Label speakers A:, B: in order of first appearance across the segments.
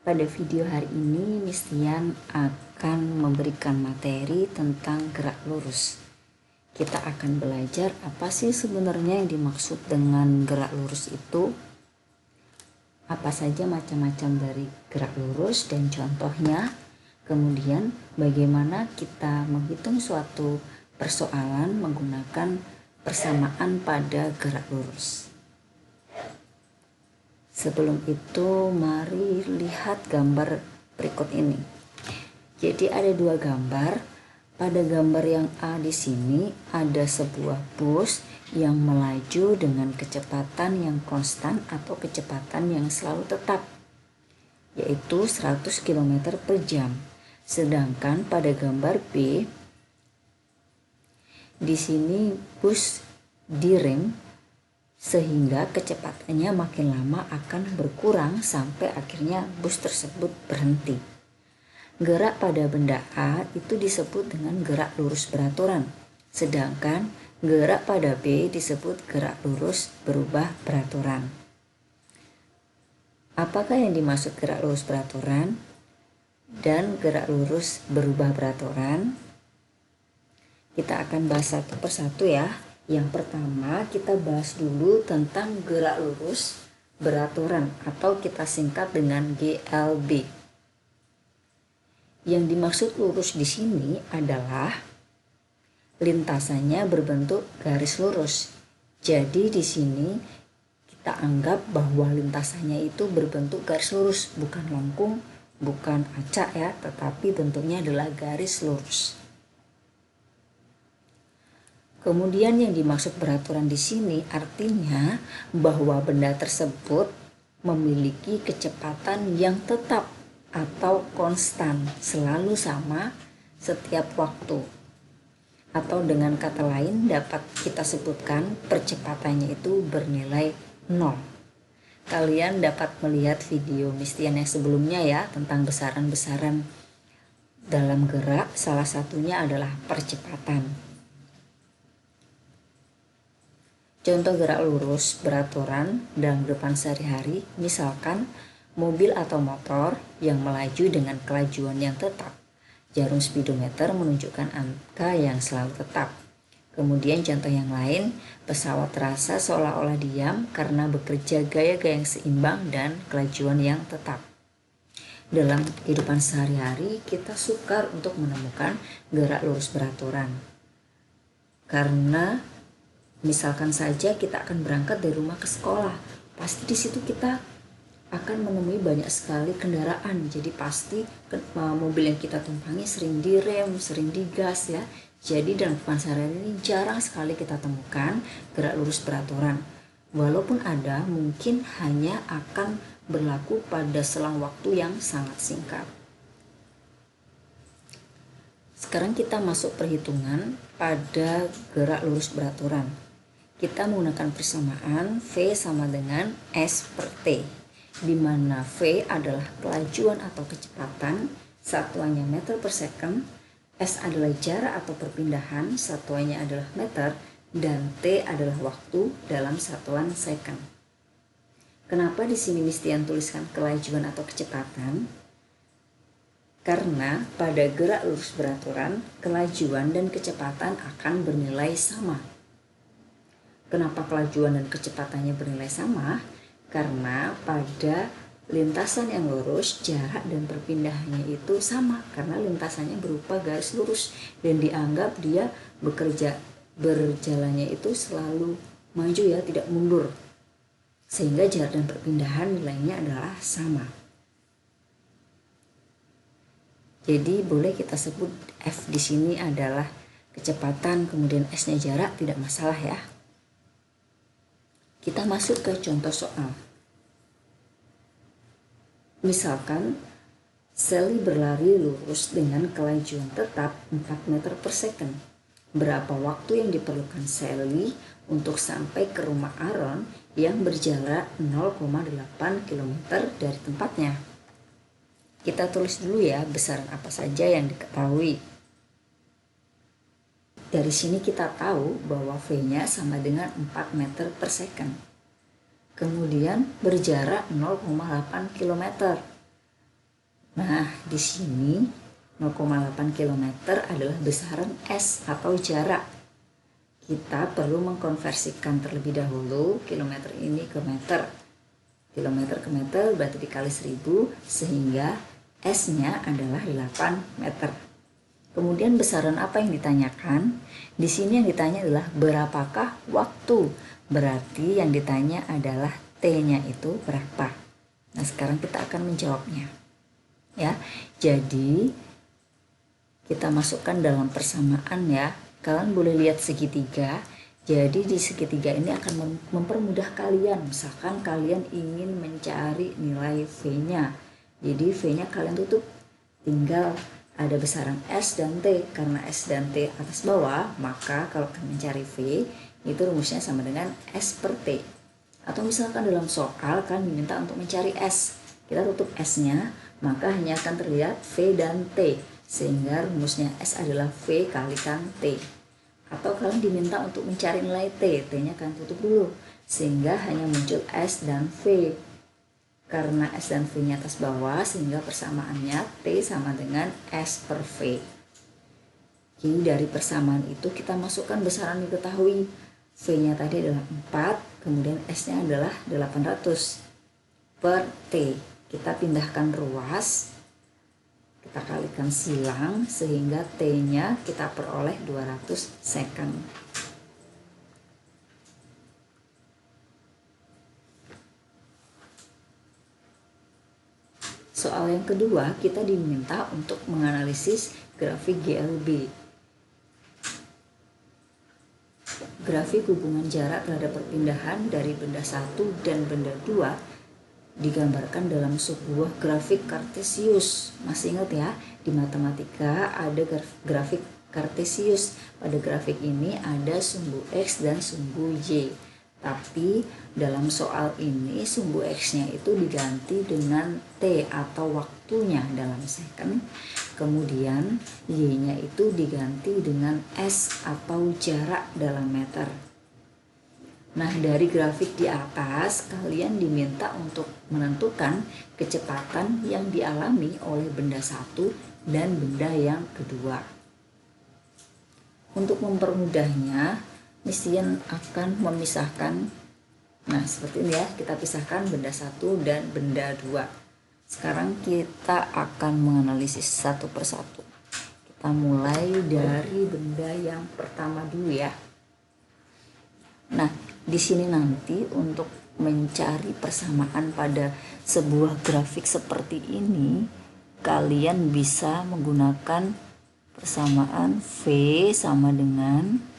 A: Pada video hari ini, Mistian akan memberikan materi tentang gerak lurus. Kita akan belajar apa sih sebenarnya yang dimaksud dengan gerak lurus itu, apa saja macam-macam dari gerak lurus dan contohnya, kemudian bagaimana kita menghitung suatu persoalan menggunakan persamaan pada gerak lurus. Sebelum itu, mari lihat gambar berikut ini. Jadi ada dua gambar. Pada gambar yang A di sini ada sebuah bus yang melaju dengan kecepatan yang konstan atau kecepatan yang selalu tetap, yaitu 100 km per jam. Sedangkan pada gambar B, di sini bus direm sehingga kecepatannya makin lama akan berkurang sampai akhirnya bus tersebut berhenti. Gerak pada benda A itu disebut dengan gerak lurus beraturan, sedangkan gerak pada B disebut gerak lurus berubah beraturan. Apakah yang dimaksud gerak lurus beraturan dan gerak lurus berubah beraturan? Kita akan bahas satu persatu ya. Yang pertama kita bahas dulu tentang gerak lurus beraturan atau kita singkat dengan GLB. Yang dimaksud lurus di sini adalah lintasannya berbentuk garis lurus. Jadi di sini kita anggap bahwa lintasannya itu berbentuk garis lurus, bukan lengkung, bukan acak ya, tetapi bentuknya adalah garis lurus. Kemudian yang dimaksud beraturan di sini artinya bahwa benda tersebut memiliki kecepatan yang tetap atau konstan, selalu sama setiap waktu. Atau dengan kata lain dapat kita sebutkan percepatannya itu bernilai 0. Kalian dapat melihat video Mistian yang sebelumnya ya tentang besaran-besaran dalam gerak, salah satunya adalah percepatan. Contoh gerak lurus beraturan dalam kehidupan sehari-hari, misalkan mobil atau motor yang melaju dengan kelajuan yang tetap. Jarum speedometer menunjukkan angka yang selalu tetap. Kemudian contoh yang lain, pesawat terasa seolah-olah diam karena bekerja gaya-gaya yang seimbang dan kelajuan yang tetap. Dalam kehidupan sehari-hari, kita sukar untuk menemukan gerak lurus beraturan. Karena misalkan saja kita akan berangkat dari rumah ke sekolah, pasti di situ kita akan menemui banyak sekali kendaraan. Jadi pasti mobil yang kita tumpangi sering direm, sering digas ya. Jadi dalam kehidupan sehari-hari ini jarang sekali kita temukan gerak lurus beraturan. Walaupun ada, mungkin hanya akan berlaku pada selang waktu yang sangat singkat. Sekarang kita masuk perhitungan pada gerak lurus beraturan. Kita menggunakan persamaan V sama dengan S per T, di mana V adalah kelajuan atau kecepatan, satuannya meter per second, S adalah jarak atau perpindahan, satuannya adalah meter, dan T adalah waktu dalam satuan second. Kenapa di sini Mistian tuliskan kelajuan atau kecepatan? Karena pada gerak lurus beraturan, kelajuan dan kecepatan akan bernilai sama. Kenapa kelajuan dan kecepatannya bernilai sama? Karena pada lintasan yang lurus, jarak dan perpindahannya itu sama. Karena lintasannya berupa garis lurus dan dianggap dia berjalannya itu selalu maju ya, tidak mundur. Sehingga jarak dan perpindahan nilainya adalah sama. Jadi boleh kita sebut F di sini adalah kecepatan, kemudian S-nya jarak, tidak masalah ya. Kita masuk ke contoh soal. Misalkan Sally berlari lurus dengan kelajuan tetap 4 meter per second. Berapa waktu yang diperlukan Sally untuk sampai ke rumah Aaron yang berjarak 0,8 km dari tempatnya? Kita tulis dulu ya besaran apa saja yang diketahui. Dari sini kita tahu bahwa V-nya sama dengan 4 meter per second. Kemudian berjarak 0,8 km. Nah, di sini 0,8 km adalah besaran S atau jarak. Kita perlu mengkonversikan terlebih dahulu kilometer ini ke meter. Kilometer ke meter berarti dikali 1000 sehingga S-nya adalah 8 meter. Kemudian besaran apa yang ditanyakan? Di sini yang ditanya adalah berapakah waktu. Berarti yang ditanya adalah T-nya itu berapa. Nah, sekarang kita akan menjawabnya. Ya. Jadi kita masukkan dalam persamaan ya. Kalian boleh lihat segitiga. Jadi di segitiga ini akan mempermudah kalian. Misalkan kalian ingin mencari nilai V-nya. Jadi V-nya kalian tutup. Tinggal ada besaran S dan T. Karena S dan T atas bawah, maka kalau kalian mencari V, itu rumusnya sama dengan S per T. Atau misalkan dalam soal kan diminta untuk mencari S. Kita tutup S-nya, maka hanya akan terlihat V dan T. Sehingga rumusnya S adalah V kalikan T. Atau kalian diminta untuk mencari nilai T, T-nya kalian tutup dulu. Sehingga hanya muncul S dan V. Karena S dan V-nya atas bawah, sehingga persamaannya T sama dengan S per V. Jadi dari persamaan itu kita masukkan besaran diketahui. V-nya tadi adalah 4, kemudian S-nya adalah 800 per T. Kita pindahkan ruas, kita kalikan silang, sehingga T-nya kita peroleh 200 second. Soal yang kedua, kita diminta untuk menganalisis grafik GLB. Grafik hubungan jarak terhadap perpindahan dari benda 1 dan benda 2 digambarkan dalam sebuah grafik kartesius. Masih ingat ya, di matematika ada grafik kartesius. Pada grafik ini ada sumbu X dan sumbu Y. Tapi dalam soal ini sumbu X-nya itu diganti dengan T atau waktunya dalam second. Kemudian Y-nya itu diganti dengan S atau jarak dalam meter. Nah, dari grafik di atas kalian diminta untuk menentukan kecepatan yang dialami oleh benda satu dan benda yang kedua. Untuk mempermudahnya, misian akan memisahkan, nah seperti ini ya, kita pisahkan benda 1 dan benda 2. Sekarang kita akan menganalisis satu persatu. Kita mulai dari benda yang pertama dulu ya. Nah, di sini nanti untuk mencari persamaan pada sebuah grafik seperti ini, kalian bisa menggunakan persamaan V sama dengan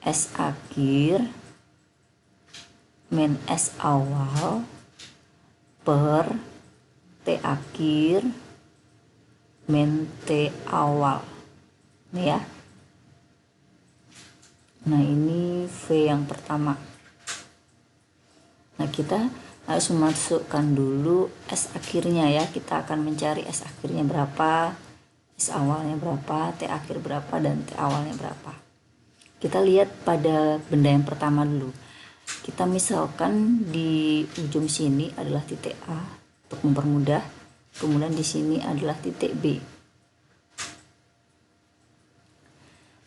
A: S akhir min S awal per T akhir min T awal. Ini ya. Nah, ini V yang pertama. Nah, kita harus memasukkan dulu S akhirnya ya. Kita akan mencari S akhirnya berapa, S awalnya berapa, T akhir berapa, dan T awalnya berapa. Kita lihat pada benda yang pertama dulu. Kita misalkan di ujung sini adalah titik A untuk mempermudah. Kemudian di sini adalah titik B.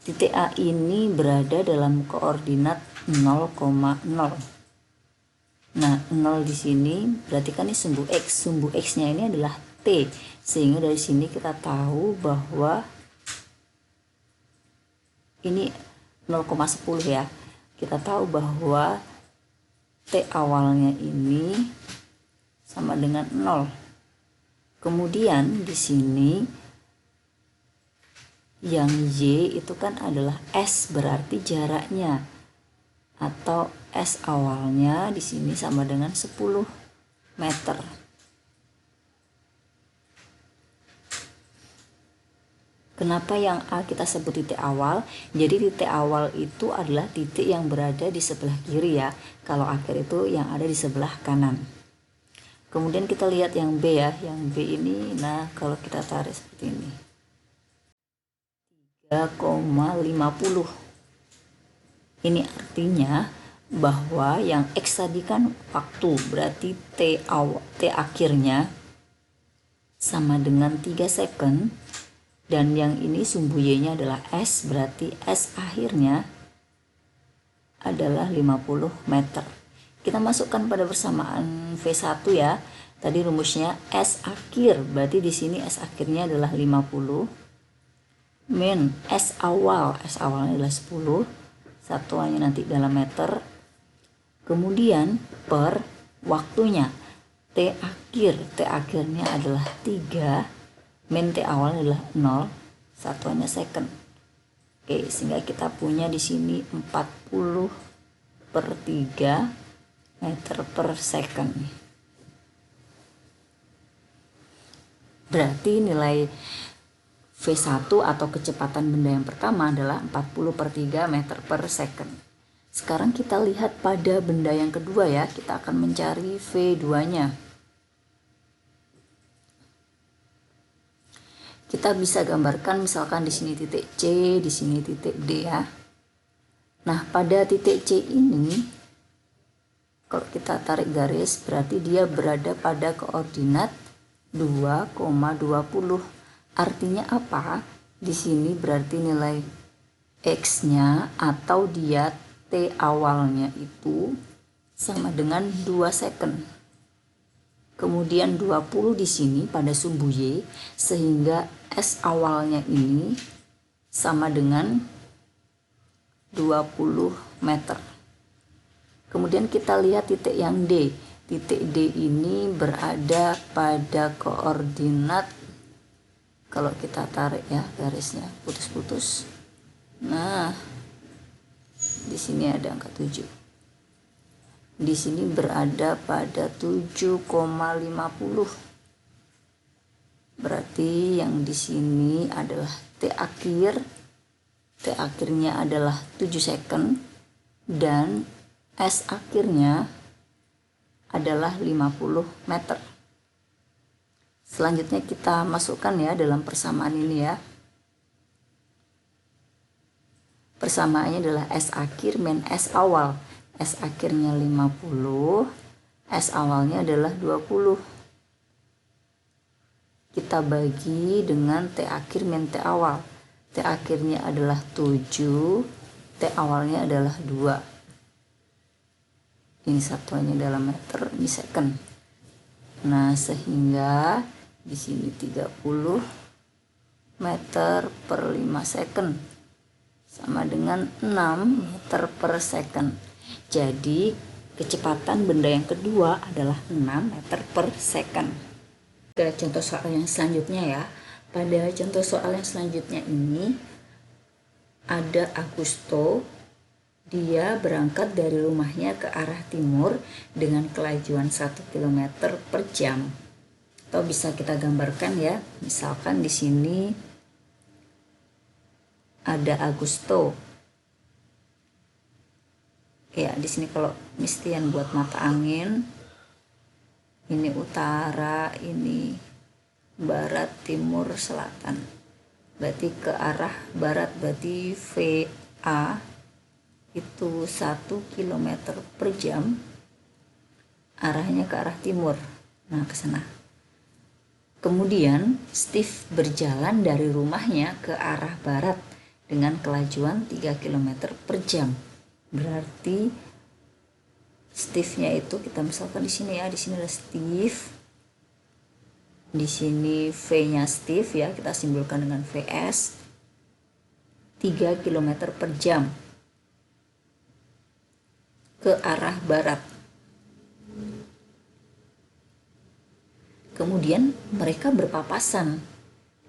A: Titik A ini berada dalam koordinat 0,0. Nah, 0 di sini berarti kan ini sumbu X. Sumbu X-nya ini adalah T. Sehingga dari sini kita tahu bahwa ini 0,10 ya. Kita tahu bahwa T awalnya ini sama dengan 0. Kemudian di sini yang Y itu kan adalah S, berarti jaraknya atau S awalnya di sini sama dengan 10 meter. Kenapa yang A kita sebut titik awal? Jadi titik awal itu adalah titik yang berada di sebelah kiri ya. Kalau akhir itu yang ada di sebelah kanan. Kemudian kita lihat yang B ya. Yang B ini, nah kalau kita tarik seperti ini. 3,50. Ini artinya bahwa yang X tadi kan waktu, berarti T akhirnya sama dengan 3 second, dan yang ini sumbu Y-nya adalah S, berarti S akhirnya adalah 50 meter. Kita masukkan pada persamaan V1 ya. Tadi rumusnya S akhir, berarti di sini S akhirnya adalah 50 min S awalnya adalah 10, satuannya nanti dalam meter, kemudian per waktunya T akhirnya adalah 3, min T awalnya adalah 0, satuannya second. Oke, sehingga kita punya di sini 40/3 meter per second. Berarti nilai V1 atau kecepatan benda yang pertama adalah 40/3 meter per second. Sekarang kita lihat pada benda yang kedua ya, kita akan mencari V2-nya. Kita bisa gambarkan misalkan di sini titik C, di sini titik D ya. Nah, pada titik C ini kalau kita tarik garis berarti dia berada pada koordinat 2,20. Artinya apa? Di sini berarti nilai X-nya atau dia T awalnya itu sama dengan 2 second. Kemudian 20 di sini pada sumbu Y, sehingga S awalnya ini sama dengan 20 meter. Kemudian kita lihat titik yang D. Titik D ini berada pada koordinat, kalau kita tarik ya garisnya putus-putus. Nah, di sini ada angka 7. Di sini berada pada 7,50. Berarti yang di sini adalah T akhirnya adalah 7 second, dan S akhirnya adalah 50 meter. Selanjutnya kita masukkan ya dalam persamaan ini ya. Persamaannya adalah S akhir min S awal. S akhirnya 50, S awalnya adalah 20. Kita bagi dengan T akhir min T awal. T akhirnya adalah 7, T awalnya adalah 2. Ini satuannya dalam meter, ini second. Nah, sehingga di sini 30 meter per 5 second sama dengan 6 meter per second. Jadi kecepatan benda yang kedua adalah 6 meter per second. Ke contoh soal yang selanjutnya ya. Pada contoh soal yang selanjutnya ini ada Augusto. Dia berangkat dari rumahnya ke arah timur dengan kelajuan 1 km per jam. Atau bisa kita gambarkan ya, misalkan di sini ada Augusto. Ya, di sini kalau mistian buat mata angin, ini utara, ini barat, timur, selatan. Berarti ke arah barat, berarti VA itu 1 km per jam, arahnya ke arah timur. Nah, ke sana. Kemudian Steve berjalan dari rumahnya ke arah barat dengan kelajuan 3 km per jam. Berarti Steve-nya itu kita misalkan di sini ya, di sini ada Steve. Di sini V-nya Steve ya, kita simbolkan dengan VS. 3 km per jam ke arah barat. Kemudian mereka berpapasan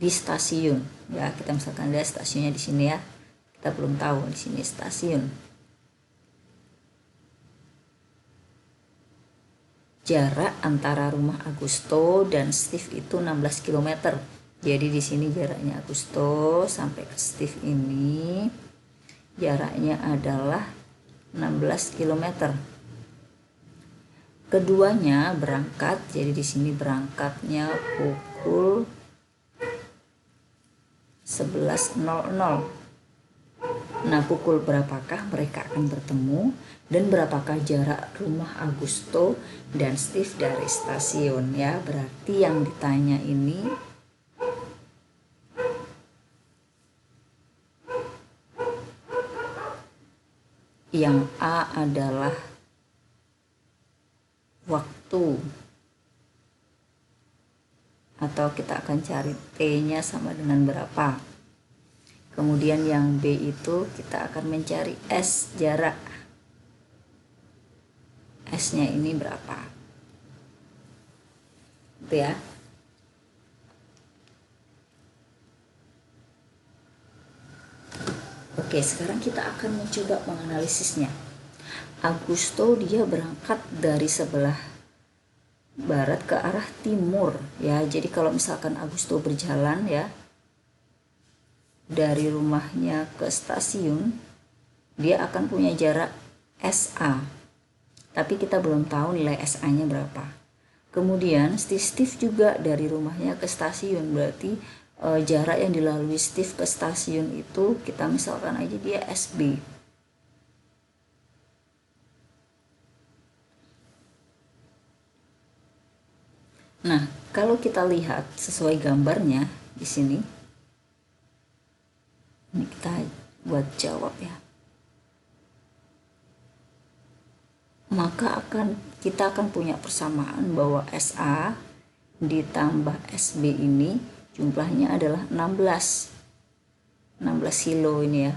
A: di stasiun. Ya, kita misalkan lihat stasiunnya di sini ya. Kita belum tahu di sini stasiun. Jarak antara rumah Augusto dan Steve itu 16 km. Jadi di sini jaraknya Augusto sampai ke Steve ini jaraknya adalah 16 km. Keduanya berangkat, jadi di sini berangkatnya pukul 11.00. Nah, pukul berapakah mereka akan bertemu dan berapakah jarak rumah Augusto dan Steve dari stasiun ya. Berarti yang ditanya ini yang A adalah waktu, atau kita akan cari T-nya sama dengan berapa. Kemudian yang B itu kita akan mencari S, jarak. S-nya ini berapa. Gitu ya. Oke, sekarang kita akan mencoba menganalisisnya. Augusto dia berangkat dari sebelah barat ke arah timur ya. Jadi kalau misalkan Augusto berjalan ya dari rumahnya ke stasiun, dia akan punya jarak SA. Tapi kita belum tahu nilai SA-nya berapa. Kemudian Steve juga dari rumahnya ke stasiun, berarti jarak yang dilalui Steve ke stasiun itu kita misalkan aja dia SB. Nah, kalau kita lihat sesuai gambarnya di sini, ini kita buat jawab ya. Maka kita akan punya persamaan bahwa SA ditambah SB ini jumlahnya adalah 16 kilo ini ya.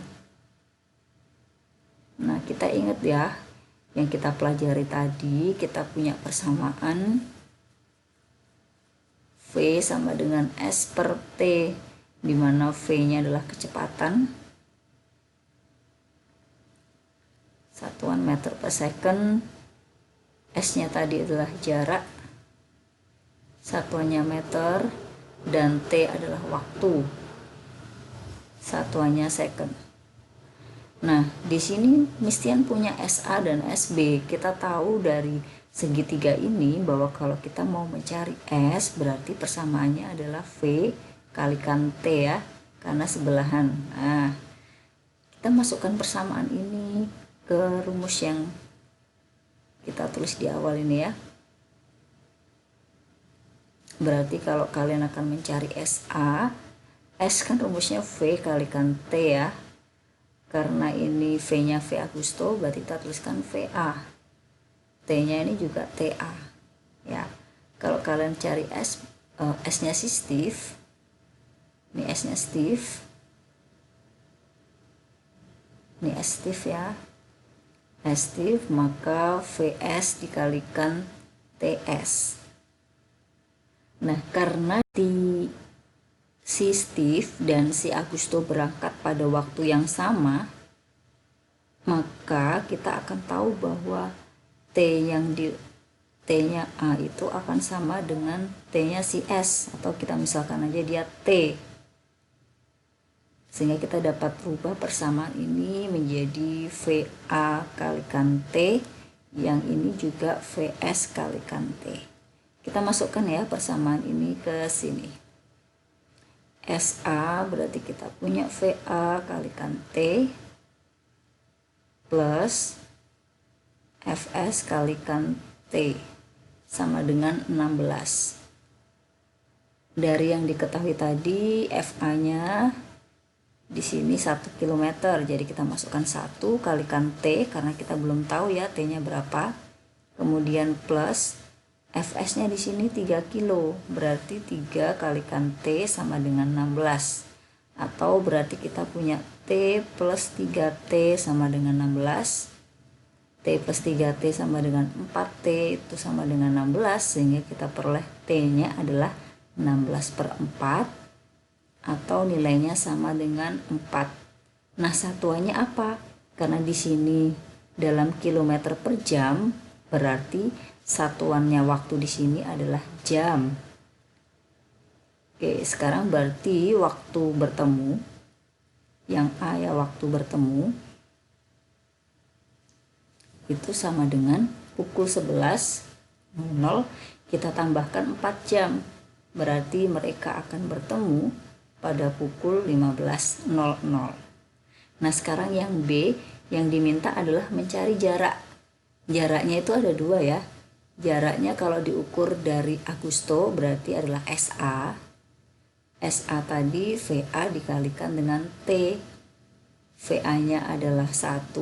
A: Nah, kita ingat ya yang kita pelajari tadi, kita punya persamaan V sama dengan S per T, di mana V-nya adalah kecepatan, satuan meter per second, S-nya tadi adalah jarak, satuannya meter, dan T adalah waktu, satuannya second. Nah, di sini Mistian punya SA dan SB. Kita tahu dari segitiga ini bahwa kalau kita mau mencari S, berarti persamaannya adalah V kalikan T ya, karena sebelahan. Nah, kita masukkan persamaan ini ke rumus yang kita tulis di awal ini ya. Berarti kalau kalian akan mencari SA, S kan rumusnya V kalikan T ya. Karena ini V-nya V Augusto, berarti kita tuliskan VA. T-nya ini juga TA. Ya. Kalau kalian cari S, S-nya si Steve. Ini S-nya Steve. Ini S Steve ya. S Steve, maka VS dikalikan TS. Nah, karena si Steve dan si Augusto berangkat pada waktu yang sama, maka kita akan tahu bahwa T-nya A itu akan sama dengan T-nya si S, atau kita misalkan aja dia T. Sehingga kita dapat rubah persamaan ini menjadi VA kalikan T, yang ini juga VS kalikan T. Kita masukkan ya persamaan ini ke sini. SA berarti kita punya VA kalikan T plus FS kalikan T sama dengan 16. Dari yang diketahui tadi, FA-nya di sini 1 km, jadi kita masukkan 1 kalikan T karena kita belum tahu ya T-nya berapa. Kemudian plus FS-nya di sini 3 kilo, berarti 3 kalikan T sama dengan 16. Atau berarti kita punya T plus 3T sama dengan 16. T plus 3T sama dengan 4T itu sama dengan 16, sehingga kita peroleh T-nya adalah 16 per 4 atau nilainya sama dengan 4. Nah, satuannya apa? Karena di sini dalam kilometer per jam, berarti satuannya waktu di sini adalah jam. Oke, sekarang berarti waktu bertemu, yang A ya waktu bertemu, itu sama dengan pukul 11.00 kita tambahkan 4 jam. Berarti mereka akan bertemu pada pukul 15.00. Nah sekarang yang B, yang diminta adalah mencari jarak. Jaraknya itu ada dua ya. Jaraknya kalau diukur dari Augusto berarti adalah SA. SA tadi VA dikalikan dengan T. VA-nya adalah 1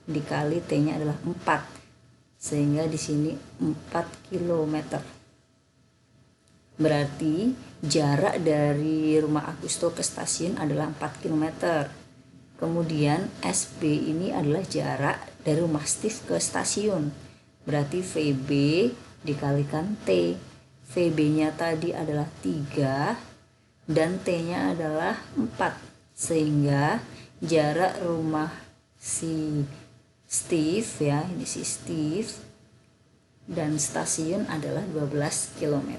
A: dikali T-nya adalah 4. Sehingga di sini 4 km. Berarti jarak dari rumah Augusto ke stasiun adalah 4 km. Kemudian SB ini adalah jarak dari rumah Steve ke stasiun. Berarti VB dikalikan T. VB-nya tadi adalah 3 dan T-nya adalah 4. Sehingga jarak rumah si Steve ya, ini si Steve dan stasiun adalah 12 km.